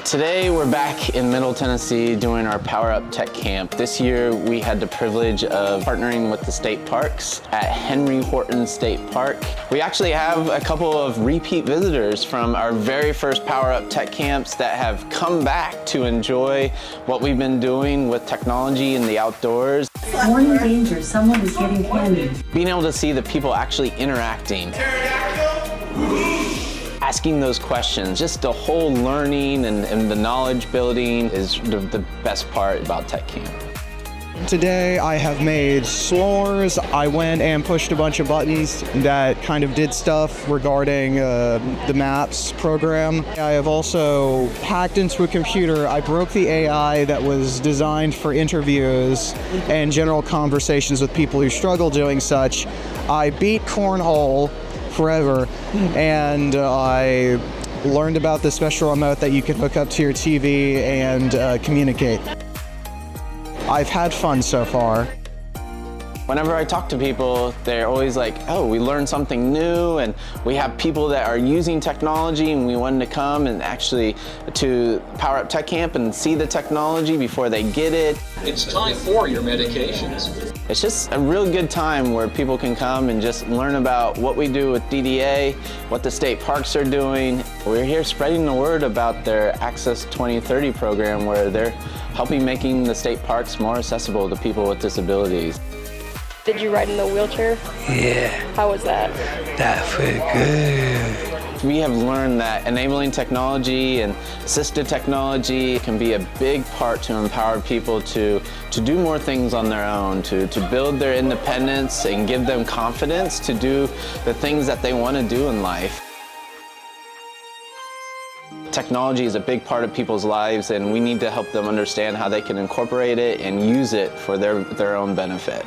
Today we're back in Middle Tennessee doing our Power Up Tech Camp. This year we had the privilege of partnering with the state parks at Henry Horton State Park. We actually have a couple of repeat visitors from our very first Power Up Tech Camps that have come back to enjoy what we've been doing with technology in the outdoors. Warning danger, someone is getting candy. Being able to see the people actually interacting. Asking those questions, just the whole learning and the knowledge building is the best part about Tech Camp. Today I have made s'mores. I went and pushed a bunch of buttons that kind of did stuff regarding the maps program. I have also hacked into a computer. I broke the AI that was designed for interviews and general conversations with people who struggle doing such. I beat cornhole forever, and I learned about the special remote that you can hook up to your TV and communicate. I've had fun so far. Whenever I talk to people, they're always like, oh, we learned something new, and we have people that are using technology, and we wanted to come and actually to Power Up Tech Camp and see the technology before they get it. It's time for your medications. It's just a real good time where people can come and just learn about what we do with DDA, what the state parks are doing. We're here spreading the word about their Access 2030 program, where they're helping making the state parks more accessible to people with disabilities. Did you ride in the wheelchair? Yeah. How was that? That felt good. We have learned that enabling technology and assistive technology can be a big part to empower people to do more things on their own, to build their independence and give them confidence to do the things that they want to do in life. Technology is a big part of people's lives, and we need to help them understand how they can incorporate it and use it for their own benefit.